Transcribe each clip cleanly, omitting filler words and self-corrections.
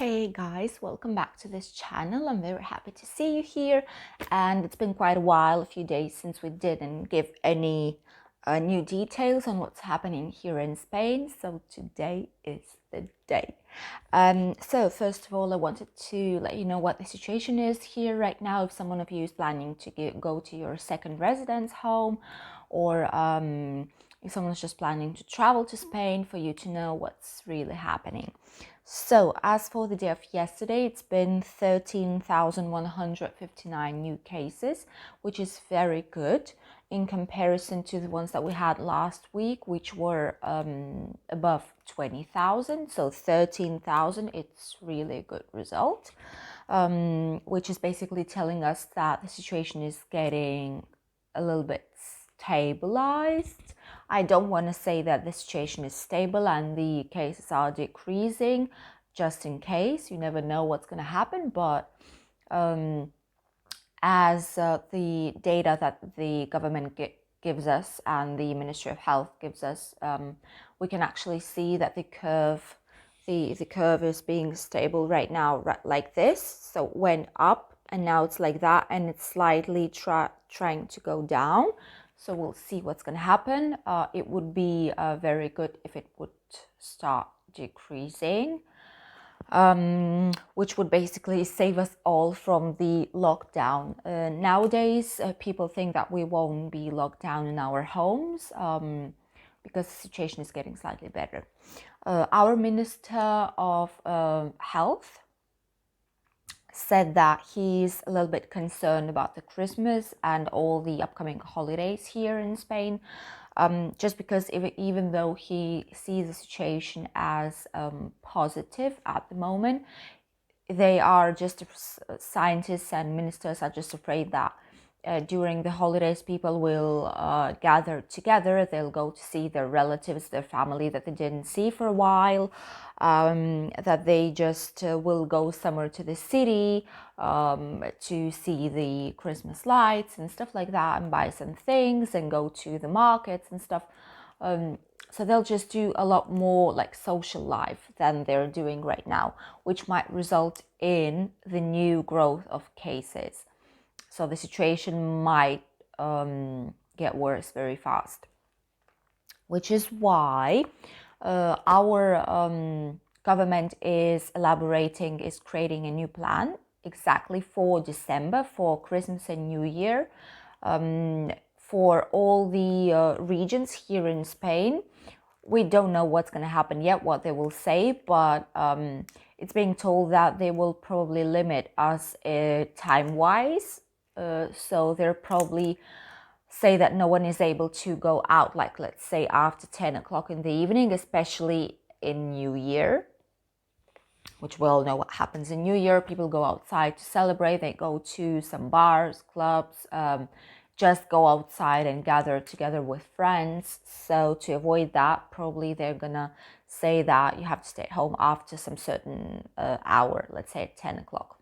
Hey guys, welcome back to this channel. I'm very happy to see you here, and it's been quite a while, a few days since we didn't give any new details on what's happening here in Spain, so today is the day. So first of all, I wanted to let you know what the situation is here right now. If someone of you is planning to go to your second residence home, or if someone's just planning to travel to Spain, for you to know what's really happening. So as for the day of yesterday, it's been 13,159 new cases, which is very good in comparison to the ones that we had last week, which were above 20,000. So 13,000, it's really a good result, which is basically telling us that the situation is getting a little bit stabilized. I don't want to say that the situation is stable and the cases are decreasing, just in case. You never know what's going to happen, but as the data that the government gives us and the Ministry of Health gives us, we can actually see that the curve is being stable right now, like this. So it went up and now it's like that, and it's slightly trying to go down. So we'll see what's going to happen. It would be very good if it would start decreasing, which would basically save us all from the lockdown. Nowadays, people think that we won't be locked down in our homes because the situation is getting slightly better. Our Minister of Health said that he's a little bit concerned about the Christmas and all the upcoming holidays here in Spain, just because even though he sees the situation as positive at the moment, they are just, scientists and ministers are just afraid that during the holidays people will gather together. They'll go to see their relatives, their family that they didn't see for a while, that they just will go somewhere to the city to see the Christmas lights and stuff like that, and buy some things and go to the markets and stuff. So they'll just do a lot more like social life than they're doing right now, which might result in the new growth of cases. So the situation might get worse very fast, which is why our government is creating a new plan exactly for December, for Christmas and New Year, for all the regions here in Spain. We don't know what's going to happen yet, what they will say, but it's being told that they will probably limit us time-wise. So they're probably say that no one is able to go out, like let's say after 10 o'clock in the evening, especially in New Year, which we all know what happens in New Year. People go outside to celebrate. They go to some bars, clubs, just go outside and gather together with friends. So to avoid that, probably they're gonna say that you have to stay at home after some certain hour, let's say at 10 o'clock.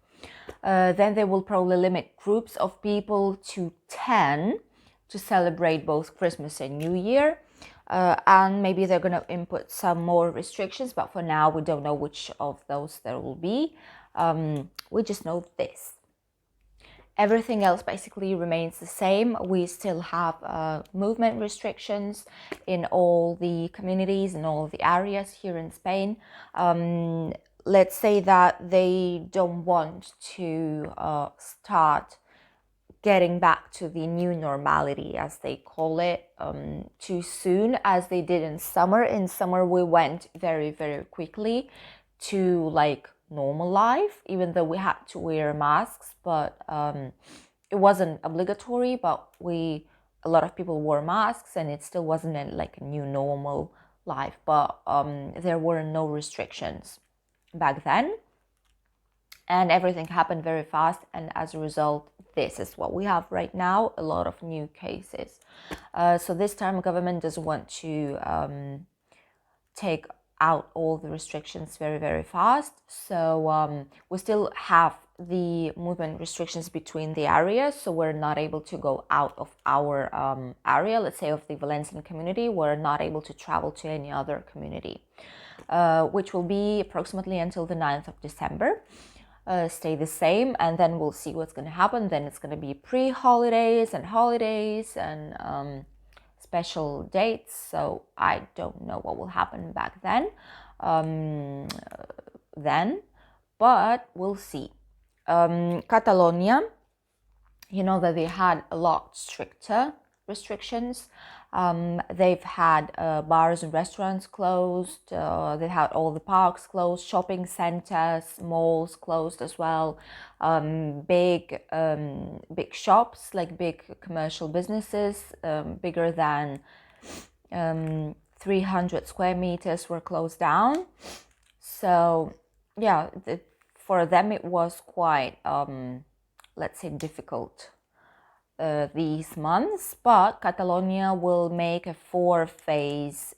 Then they will probably limit groups of people to 10 to celebrate both Christmas and New Year. And maybe they're going to input some more restrictions, but for now we don't know which of those there will be. We just know this. Everything else basically remains the same. We still have movement restrictions in all the communities and all the areas here in Spain. Let's say that they don't want to start getting back to the new normality, as they call it, too soon, as they did in summer. In summer, we went very, very quickly to like normal life, even though we had to wear masks, but it wasn't obligatory, but a lot of people wore masks, and it still wasn't like a new normal life, but there were no restrictions back then, and everything happened very fast, and as a result, this is what we have right now, a lot of new cases. So this time government doesn't want to take out all the restrictions very, very fast. So we still have the movement restrictions between the areas, so we're not able to go out of our area, let's say of the Valencian community. We're not able to travel to any other community. which will be approximately until the 9th of December. Stay the same, and then we'll see what's going to happen. Then it's going to be pre-holidays and holidays and special dates, so I don't know what will happen back then. But we'll see. Catalonia, you know that they had a lot stricter restrictions. They've had bars and restaurants closed. They had all the parks closed, shopping centers, malls closed as well. Big shops, like big commercial businesses, bigger than 300 square meters, were closed down. So yeah, for them it was quite, let's say, difficult these months, but Catalonia will make a 4-phase,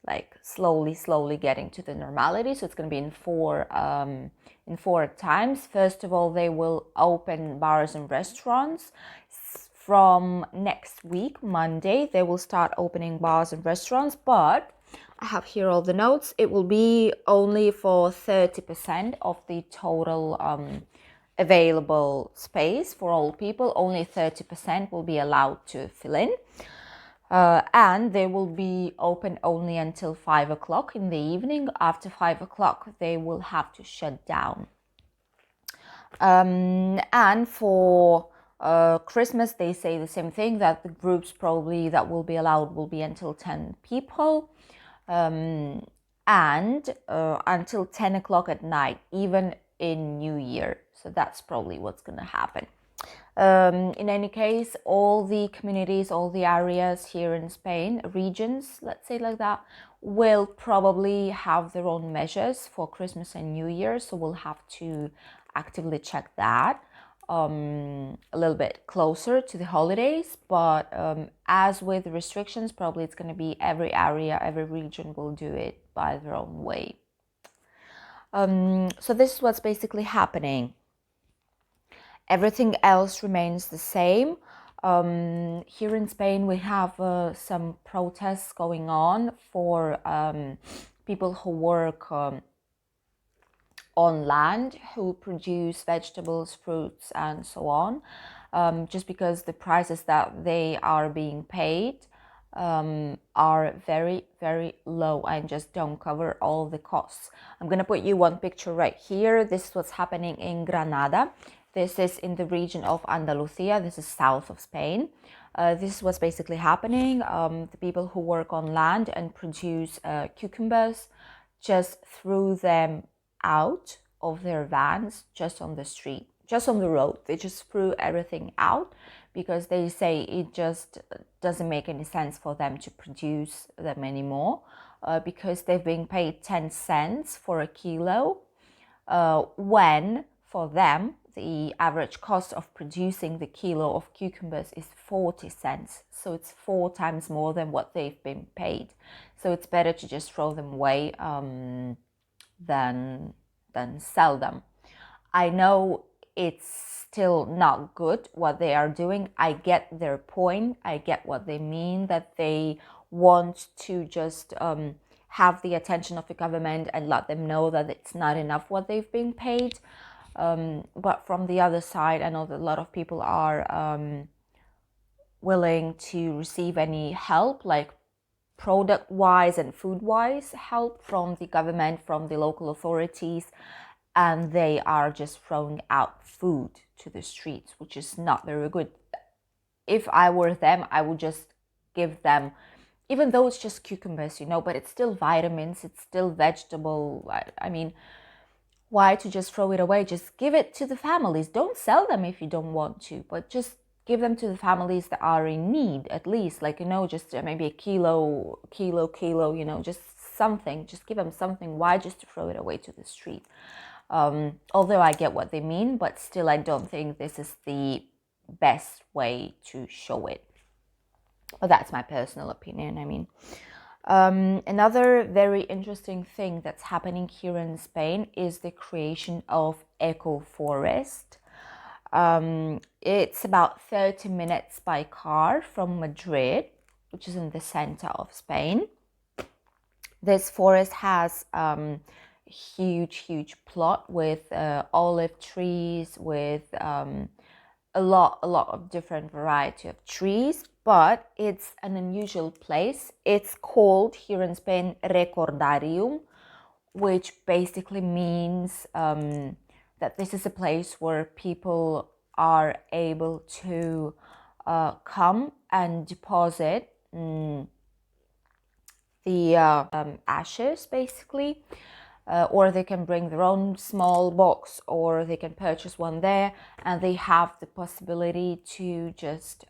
like slowly getting to the normality. So it's going to be in four times. First of all, they will open bars and restaurants. From next week, Monday, they will start opening bars and restaurants, but I have here all the notes. It will be only for 30% of the total available space for all people. Only 30% will be allowed to fill in. And they will be open only until 5 o'clock in the evening. After 5 o'clock, they will have to shut down. And for Christmas, they say the same thing, that the groups probably that will be allowed will be until 10 people. And until 10 o'clock at night, even in New Year. So that's probably what's going to happen. In any case, all the communities, all the areas here in Spain, regions, let's say like that, will probably have their own measures for Christmas and New Year. So we'll have to actively check that a little bit closer to the holidays. But as with restrictions, probably it's going to be every area, every region will do it by their own way. So this is what's basically happening. Everything else remains the same. Here in Spain, we have some protests going on for people who work on land, who produce vegetables, fruits, and so on, just because the prices that they are being paid are very, very low and just don't cover all the costs. I'm going to put you one picture right here. This is what's happening in Granada. This is in the region of Andalusia. This is south of Spain. This is what's basically happening. The people who work on land and produce cucumbers just threw them out of their vans, just on the street, just on the road. They just threw everything out because they say it just doesn't make any sense for them to produce them anymore, because they've been paid 10 cents for a kilo, when for them the average cost of producing the kilo of cucumbers is 40 cents. So it's 4 times more than what they've been paid. So it's better to just throw them away than sell them. I know it's still not good what they are doing. I get their point. I get what they mean, that they want to just have the attention of the government and let them know that it's not enough what they've been paid. But from the other side, I know that a lot of people are willing to receive any help, like product-wise and food-wise help from the government, from the local authorities, and they are just throwing out food to the streets, which is not very good. If I were them, I would just give them, even though it's just cucumbers, but it's still vitamins, it's still vegetable. I mean, why to just throw it away? Just give it to the families. Don't sell them if you don't want to, but just give them to the families that are in need, at least, like, just maybe a kilo, just something. Just give them something. Why just to throw it away to the street? Although I get what they mean, but still I don't think this is the best way to show it. But that's my personal opinion. I mean, another very interesting thing that's happening here in Spain is the creation of eco-forest. It's about 30 minutes by car from Madrid, which is in the center of Spain. This forest has huge plot with olive trees, with a lot of different variety of trees, but it's an unusual place. It's called here in Spain Recordarium, which basically means that this is a place where people are able to come and deposit the ashes, basically, or they can bring their own small box, or they can purchase one there, and they have the possibility to just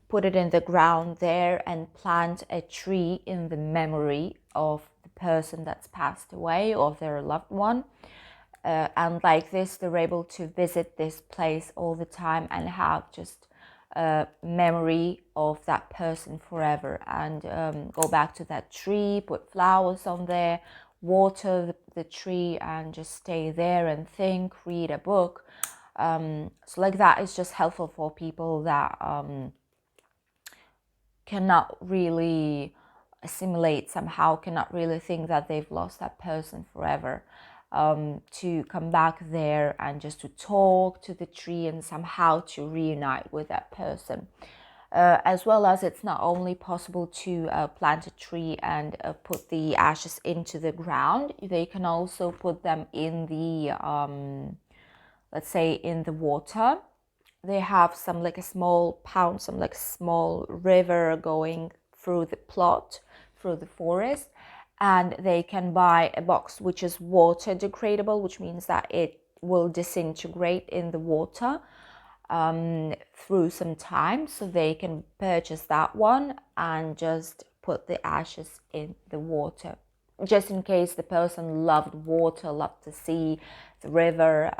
put it in the ground there and plant a tree in the memory of the person that's passed away or their loved one. And like this, they're able to visit this place all the time and have just memory of that person forever, and go back to that tree, put flowers on there, water the tree, and just stay there and think, read a book. So like that is just helpful for people that cannot really assimilate somehow, cannot really think that they've lost that person forever. To come back there and just to talk to the tree and somehow to reunite with that person. As well as it's not only possible to plant a tree and put the ashes into the ground, they can also put them in the, let's say, in the water. They have some like a small pond, some like small river going through the plot, through the forest, and they can buy a box which is water degradable, which means that it will disintegrate in the water through some time. So they can purchase that one and just put the ashes in the water, just in case the person loved water, loved the sea, the river.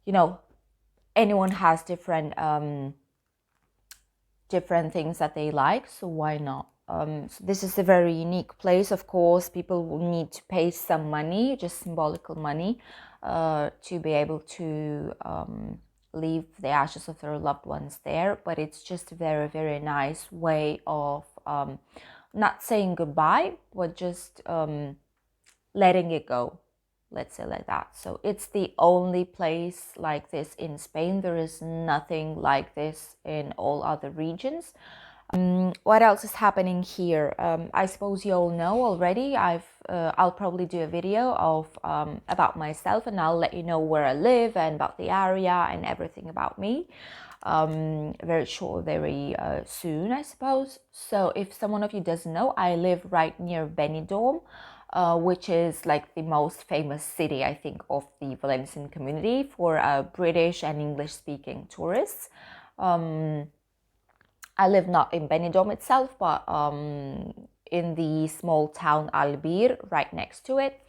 You know, anyone has different different things that they like, so why not? So this is a very unique place. Of course, people will need to pay some money, just symbolical money, to be able to leave the ashes of their loved ones there. But it's just a very nice way of not saying goodbye, but just letting it go, let's say like that. So it's the only place like this in Spain. There is nothing like this in all other regions. What else is happening here? I suppose you all know already. I'll probably do a video of about myself, and I'll let you know where I live and about the area and everything about me. Very short, very soon, I suppose. So if someone of you doesn't know, I live right near Benidorm, which is like the most famous city, I think, of the Valencian community for British and English speaking tourists. I live not in Benidorm itself, but in the small town Albir, right next to it.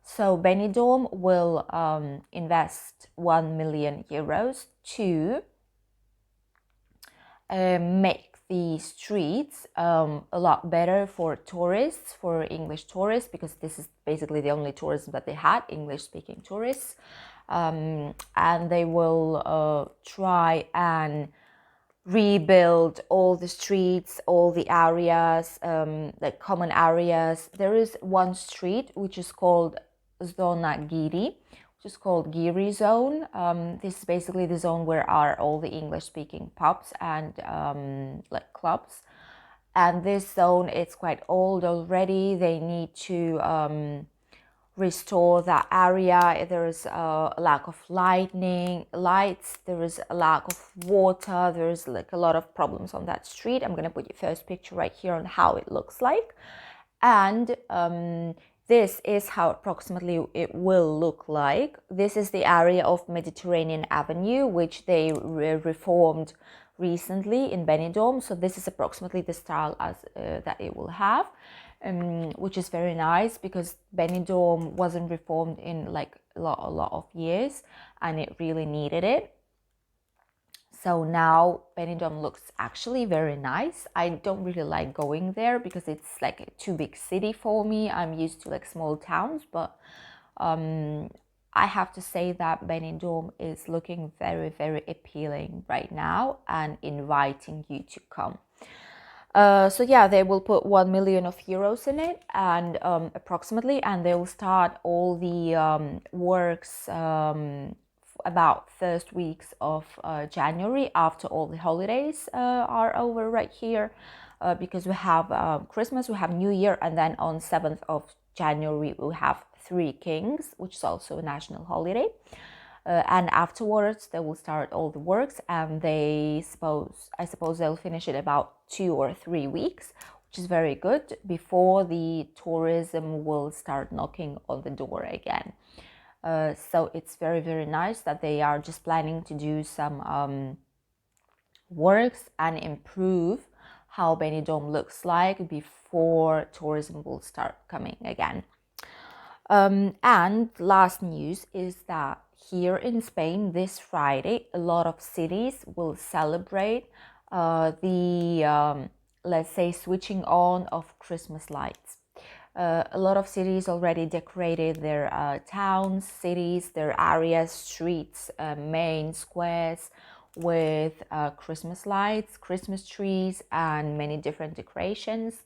So Benidorm will invest 1 million euros to make the streets a lot better for tourists, for English tourists, because this is basically the only tourism that they had, English-speaking tourists. And they will try and rebuild all the streets, all the areas, like common areas. There is one street which is called Zona Giri, which is called Giri Zone. This is basically the zone where are all the English-speaking pubs and like clubs. And this zone, it's quite old already. They need to restore that area. There is a lack of lights, there is a lack of water, there's like a lot of problems on that street. I'm gonna put your first picture right here on how it looks like. And this is how approximately it will look like. This is the area of Mediterranean Avenue, which they reformed recently in Benidorm. So this is approximately the style as that it will have. Which is very nice, because Benidorm wasn't reformed in like a lot of years, and it really needed it. So now Benidorm looks actually very nice. I don't really like going there because it's like a too big city for me. I'm used to like small towns, but I have to say that Benidorm is looking very appealing right now and inviting you to come. So yeah, they will put 1 million of euros in it, and approximately, and they will start all the works about first weeks of January, after all the holidays are over right here, because we have Christmas, we have New Year, and then on 7th of January we have Three Kings, which is also a national holiday. And afterwards they will start all the works, and I suppose they'll finish it about 2 or 3 weeks, which is very good, before the tourism will start knocking on the door again. So it's very, very nice that they are just planning to do some works and improve how Benidorm looks like before tourism will start coming again. And last news is that here in Spain this Friday, a lot of cities will celebrate the let's say, switching on of Christmas lights. A lot of cities already decorated their towns, cities, their areas, streets, main squares with Christmas lights, Christmas trees, and many different decorations.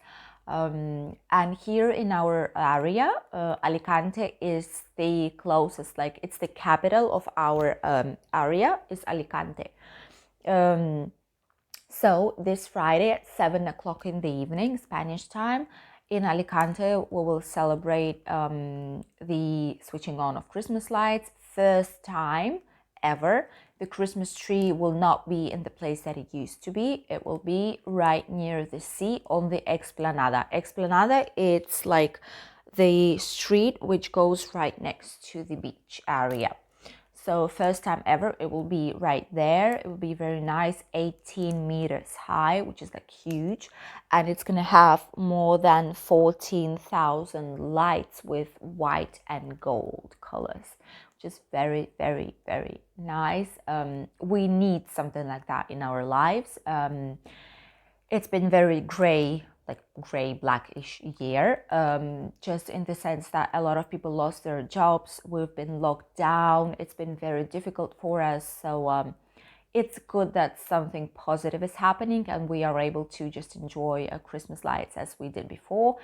And here in our area, Alicante is the closest, like it's the capital of our area, is Alicante. So this Friday at 7 o'clock in the evening, Spanish time, in Alicante, we will celebrate the switching on of Christmas lights. First time ever, the Christmas tree will not be in the place that it used to be. It will be right near the sea on the Explanada. Explanada, it's like the street which goes right next to the beach area. So first time ever, it will be right there. It will be very nice, 18 meters high, which is like huge. And it's going to have more than 14,000 lights with white and gold colors, which is very, very, very nice. We need something like that in our lives. It's been very gray, like gray blackish year, just in the sense that a lot of people lost their jobs. We've been locked down. It's been very difficult for us. So it's good that something positive is happening and we are able to just enjoy Christmas lights as we did before.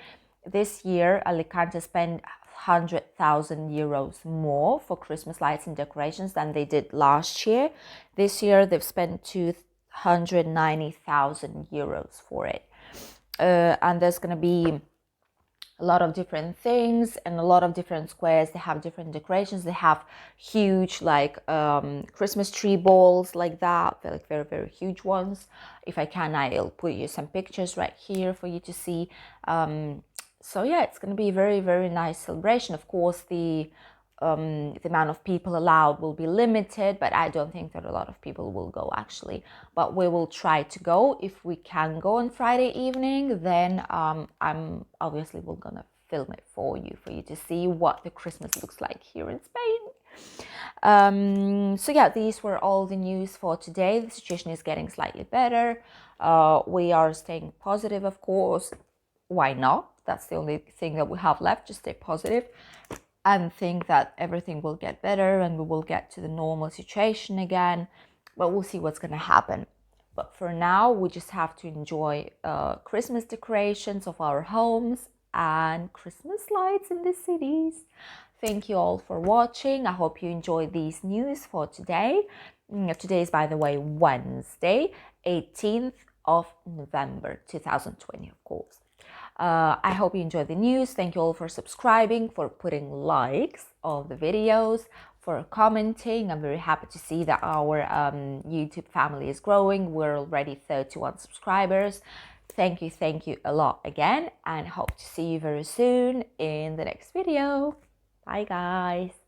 This year, Alicante spent 100,000 euros more for Christmas lights and decorations than they did last year. This year, they've spent 290,000 euros for it. And there's going to be a lot of different things and a lot of different squares. They have different decorations. They have huge like Christmas tree balls like that. They're like very, very huge ones. If I can, I'll put you some pictures right here for you to see. So yeah, it's going to be a very, very nice celebration. Of course, the amount of people allowed will be limited, but I don't think that a lot of people will go actually. But we will try to go. If we can go on Friday evening, then I'm obviously we're gonna film it for you to see what the Christmas looks like here in Spain. So yeah, these were all the news for today. The situation is getting slightly better. We are staying positive, of course. Why not? That's the only thing that we have left. Just stay positive and think that everything will get better and we will get to the normal situation again. But we'll see what's going to happen. But for now, we just have to enjoy Christmas decorations of our homes and Christmas lights in the cities. Thank you all for watching. I hope you enjoyed these news for today. Today is, by the way, Wednesday, 18th of November 2020, of course. I hope you enjoyed the news. Thank you all for subscribing, for putting likes on the videos, for commenting. I'm very happy to see that our YouTube family is growing. We're already 31 subscribers. Thank you a lot again, and hope to see you very soon in the next video. Bye guys.